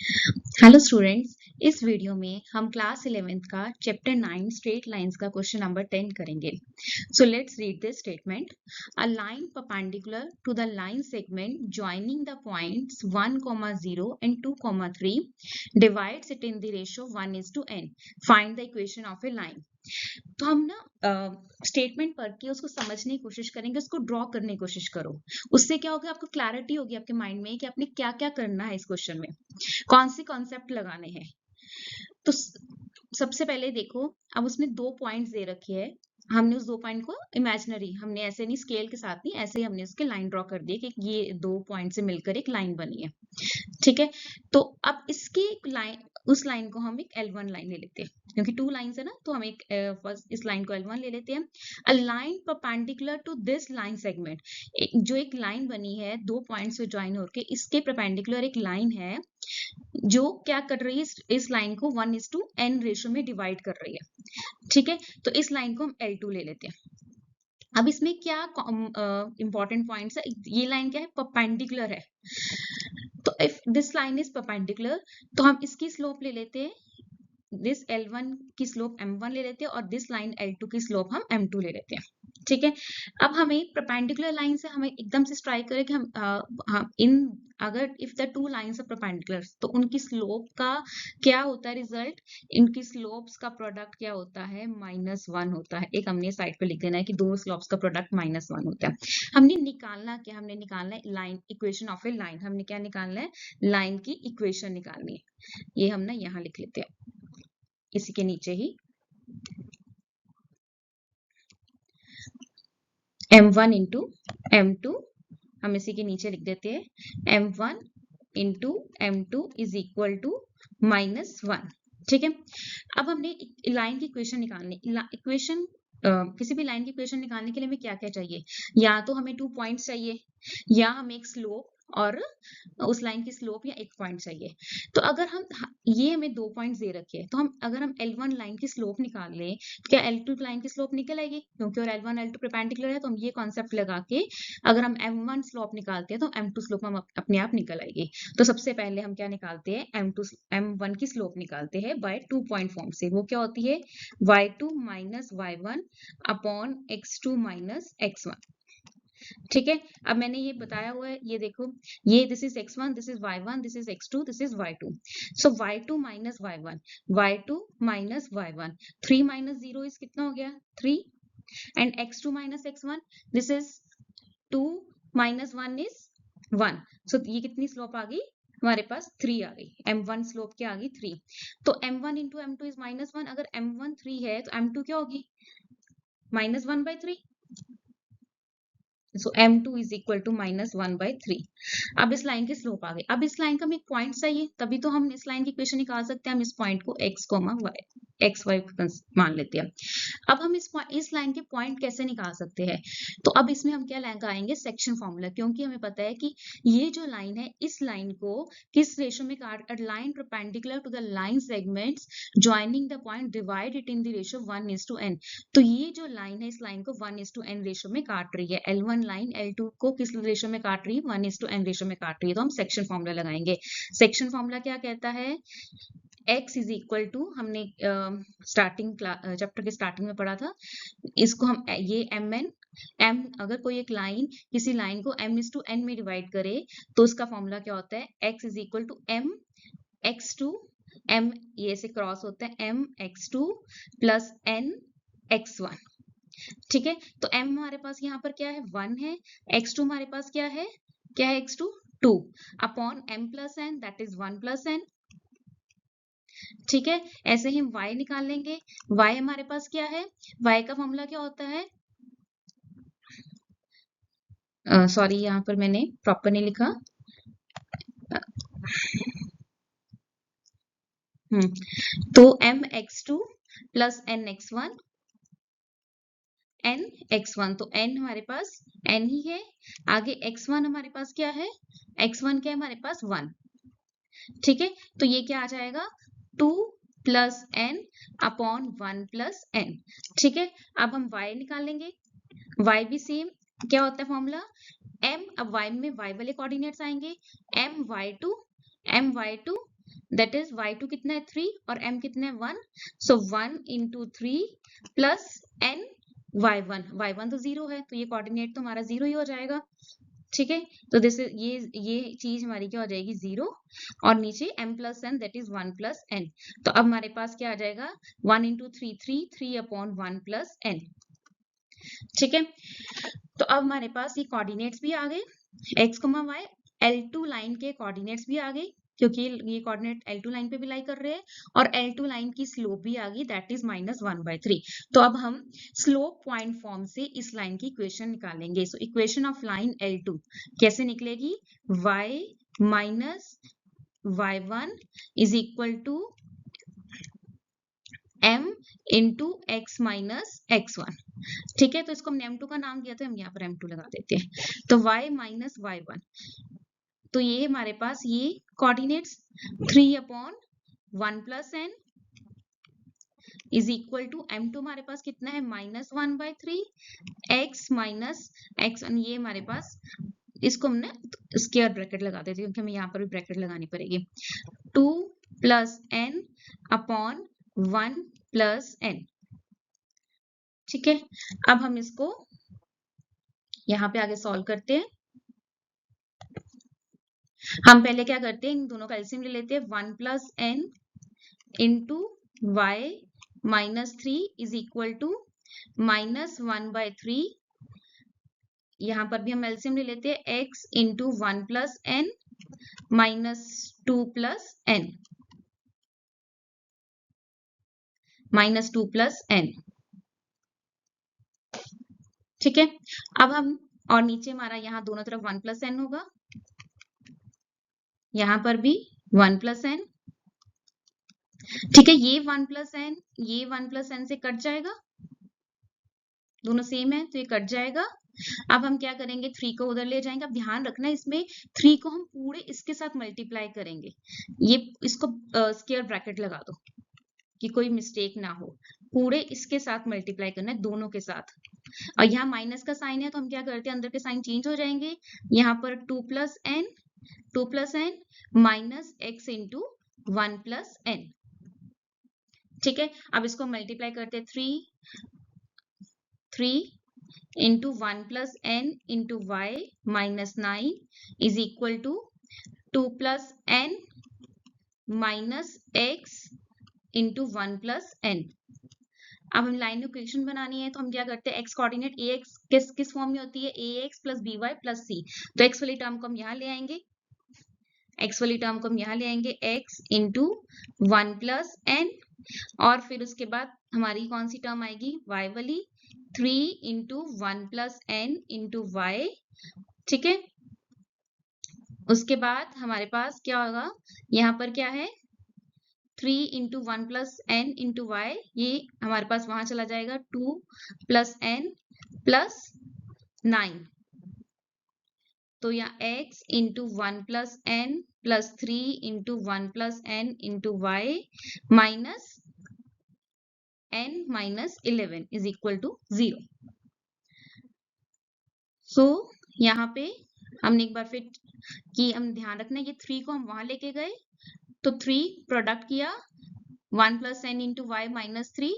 Hello students, इस video में हम क्लास 11th का चैप्टर 9 स्ट्रेट लाइंस का क्वेश्चन नंबर 10 करेंगे। So let's read this statement. A line perpendicular to the line segment joining the points 1, 0 and 2, 3 divides it in the ratio 1:n। Find the equation of a line. तो हम ना statement पढ़ के उसको समझने की कोशिश करेंगे, उसको ड्रॉ करने की कोशिश करो। उससे क्या होगा, आपको क्लैरिटी होगी आपके माइंड में कि आपने क्या क्या करना है, इस क्वेश्चन में कौन से कॉन्सेप्ट लगाने हैं। तो सबसे पहले देखो, अब उसने 2 पॉइंट्स दे रखे हैं। हमने उस 2 पॉइंट को इमेजिनरी, हमने ऐसे नहीं स्केल के साथ नहीं, ऐसे ही हमने उसके लाइन ड्रॉ कर दी कि ये 2 पॉइंट से मिलकर एक लाइन बनी है। ठीक है, तो अब इसकी लाइन, उस लाइन को हम एक L1 लाइन ले लेते हैं, क्योंकि 2 लाइंस है ना, तो हम एक फर्स्ट इस लाइन को L1 ले लेते हैं। A line perpendicular to this line segment, जो एक लाइन बनी है 2 पॉइंट से ज्वाइन होकर, इसके परपेंडिकुलर एक लाइन है जो क्या कर रही है, इस लाइन को 1:n रेशियो में डिवाइड कर रही है। ठीक है, तो इस लाइन को हम L2 ले लेते हैं। अब इसमें क्या इंपॉर्टेंट पॉइंट्स है, ये लाइन क्या है, परपेंडिकुलर है। तो if this line is perpendicular, तो हम इसकी स्लोप ले लेते हैं, दिस L1 की स्लोप M1 ले लेते हैं, और दिस लाइन L2 की स्लोप हम M2 ले लेते हैं। ठीक है, अब हमें परपेंडिकुलर लाइन से हमें एकदम से स्ट्राइक करें कि हम इन, अगर if the 2 lines are perpendicular, तो उनकी स्लोप का क्या होता है रिजल्ट, इनकी स्लोप्स का प्रोडक्ट क्या होता है, -1 होता है। एक हमने साइड पे लिख देना है कि 2 स्लोप्स का प्रोडक्ट -1 होता है। हमने निकालना क्या, हमने निकालना है line, equation of a line. हमने क्या निकालना है, लाइन की इक्वेशन निकालनी है। ये हम ना यहाँ लिख लेते हैं, इसी के नीचे ही M1 इंटू M2, हम इसी के नीचे लिख देते हैं M1 into M2 is equal to -1। ठीक है, अब हमने लाइन की इक्वेशन निकालनी, इक्वेशन किसी भी लाइन की इक्वेशन निकालने के लिए हमें क्या क्या चाहिए, या तो हमें 2 पॉइंट्स चाहिए, या हमें एक स्लोप और उस लाइन की स्लोप, या एक पॉइंट चाहिए। तो अगर हम ये हमें 2 पॉइंट्स दे रखे हैं, तो हम अगर हम L1 लाइन की स्लोप निकाल लें, तो क्या L2 लाइन की स्लोप निकल आएगी, क्योंकि और L1 L2 परपेंडिकुलर है। तो हम ये कॉन्सेप्ट लगा के अगर हम M1 स्लोप निकालते हैं, तो M2 स्लोप हम अपने आप निकल आएगी। तो सबसे पहले हम क्या निकालते हैं, M1 की स्लोप निकालते हैं बाय 2 पॉइंट फॉर्म से। वो क्या होती है, y2 minus y1 upon x2 minus x1। ठीक है, अब मैंने ये बताया हुआ है, ये देखो, ये this is x1, this is y1, this is x2, this is y2। So y2 minus y1, y2 minus y1, 3 minus 0 is कितना हो गया, 3, and x2 minus x1, this is 2 minus 1 is 1। सो ये कितनी स्लोप आ गई हमारे पास, 3 आ गई। M1 स्लोप क्या आ गई, 3। तो M1 इंटू M2 इज -1। अगर M1 3 है तो M2 क्या होगी, -1/3। सो M2 इज इक्वल टू -1/3। अब इस लाइन की स्लोप आ गई। अब इस लाइन का हमें एक पॉइंट चाहिए, तभी तो हम इस लाइन की इक्वेशन निकाल सकते हैं। हम इस पॉइंट को x, y मान लेते हैं। अब हम इस लाइन के पॉइंट कैसे निकाल सकते हैं, तो अब इसमें हम क्या लगाएंगे, सेक्शन फॉर्मूला। क्योंकि हमें पता है कि ये जो लाइन है, इस लाइन को किस रेशियो में काट, line perpendicular to the line segments joining the point divide it in the ratio 1:n। तो ये जो लाइन है, इस लाइन को 1:n रेशियो में काट रही है। L1 लाइन L2 को किस रेशियो में काट रही है, 1:n रेशियो में काट रही है। तो हम सेक्शन फॉर्मूला लगाएंगे। सेक्शन फॉर्मूला क्या कहता है, x इज इक्वल टू, हमने स्टार्टिंग चैप्टर के स्टार्टिंग में पढ़ा था, इसको हम ये m, अगर कोई एक लाइन किसी लाइन को m/n में डिवाइड करे, तो उसका फॉर्मूला क्या होता है, x is equal to m x2, m ये से क्रॉस होता है m x2 plus n x1। ठीक है, तो m हमारे पास यहाँ पर क्या है, 1 है, x2 हमारे पास क्या है x2, 2 upon m plus n, that is 1 plus n। ठीक है, ऐसे ही हम y निकाल लेंगे। y हमारे पास क्या है, y का फॉर्मूला क्या होता है, सॉरी यहाँ पर मैंने प्रॉपर नहीं लिखा। तो m x2 plus n x1, n x1, तो n हमारे पास n ही है। आगे x1 हमारे पास क्या है, x1 क्या है हमारे पास 1। ठीक है, तो ये क्या आ जाएगा, 2 plus n upon 1 plus n। ठीक है, अब हम y निकालेंगे। y भी सेम, क्या होता है फॉर्मूला, m, अब y में y वाले कोऑर्डिनेट्स आएंगे, m y2 that is y2 कितना है 3 और m कितना है 1, सो 1 into 3 प्लस n y1 तो 0 है, तो ये कोऑर्डिनेट तो हमारा 0 ही हो जाएगा। ठीक है, तो दिस ये चीज हमारी क्या हो जाएगी 0 और नीचे m plus n that is 1 plus n। तो अब हमारे पास क्या आ जाएगा 1 into 3 3 अपॉन 1 प्लस n। ठीक है, तो अब हमारे पास ये कोऑर्डिनेट्स भी आ गए, x, y, L2 लाइन के कोऑर्डिनेट्स भी आ गए क्योंकि ये कोऑर्डिनेट L2 लाइन पे भी लाई कर रहे हैं और L2 लाइन की स्लोप भी आ गई दैट इज -1/3। तो अब हम स्लोप पॉइंट फॉर्म से इस लाइन की इक्वेशन निकालेंगे। So equation of line L2 कैसे निकलेगी, y minus y1 is equal to m into x minus x1। ठीक है, तो इसको हमने m2 का नाम दिया था, हम यहाँ पर m2 लगा देते हैं। तो y माइनस y1, तो ये हमारे पास ये coordinates 3 upon 1 plus n is equal to m2 हमारे पास कितना है -1/3 x माइनस x1, ये हमारे पास इसको हमने स्क्वायर ब्रैकेट लगा देते हैं क्योंकि हमें यहाँ पर भी ब्रैकेट लगानी पड़ेगी, 2 plus n upon 1 plus n। ठीक है, अब हम इसको यहाँ पे आगे सॉल्व करते हैं। हम पहले क्या करते हैं, इन दोनों का एलसीएम ले लेते हैं, 1 plus n into y minus 3 is equal to -1/3। यहाँ पर भी हम एलसीएम ले लेते हैं, x into 1 plus n minus 2 plus n minus 2 plus n। ठीक है, अब हम और नीचे हमारा यहाँ दोनों तरफ 1 प्लस n होगा, यहाँ पर भी 1 प्लस n। ठीक है, ये 1 प्लस n ये 1 प्लस n से कट जाएगा, दोनों सेम है तो ये कट जाएगा। अब हम क्या करेंगे, 3 को उधर ले जाएंगे। अब ध्यान रखना इसमें 3 को हम पूरे इसके साथ मल्टीप्लाई करेंगे, ये इसको स्क्वायर ब्रैकेट लगा दो कि कोई मिस्टेक ना हो, पूरे इसके साथ मल्टीप्लाई करना है दोनों के साथ। और यहाँ माइनस का साइन है तो हम क्या करते हैं, अंदर के साइन चेंज हो जाएंगे, यहाँ पर 2 plus n minus x into 1 plus n। ठीक है, अब इसको मल्टीप्लाई करते हैं, 3 into 1 plus n into y minus 9 is equal to 2 plus n minus x into 1 plus n। अब हम लाइन इक्वेशन बनानी है तो हम क्या करते हैं, x कोऑर्डिनेट ax किस फॉर्म में होती है, ax plus by plus c। तो x वाली टर्म को हम यहाँ ले आएंगे, x इंटू 1 प्लस n और फिर उसके बाद हमारी कौन सी टर्म आएगी, y वाली, 3 into 1 plus n into y। ठीक है, उसके बाद हमारे पास क्या होगा, यहाँ पर क्या है 3 into 1 plus n into y, ये हमारे पास वहां चला जाएगा 2 प्लस n प्लस 9। तो यहाँ x into 1 plus n plus 3 into 1 plus n into y minus n minus 11 is equal to 0। So यहाँ पे हमने एक बार फिर कि हम ध्यान रखना, ये 3 को हम वहां लेके गए तो 3 प्रोडक्ट किया 1 plus n into Y minus 3,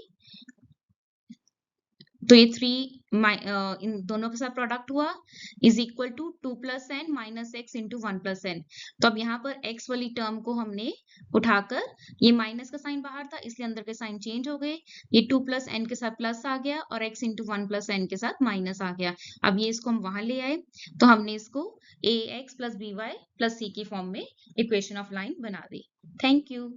तो ये 3 इन दोनों के साथ प्रोडक्ट हुआ is equal to 2 plus n minus x into 1 plus n। तो अब यहाँ पर x वाली टर्म को हमने उठाकर, ये माइनस का साइन बाहर था इसलिए अंदर के साइन चेंज हो गए, ये 2 प्लस n के साथ प्लस आ गया और x इंटू 1 प्लस n के साथ माइनस आ गया। अब ये इसको हम वहां ले आए तो हमने इसको ax plus by plus c की फॉर्म में इक्वेशन ऑफ लाइन बना दी। Thank you.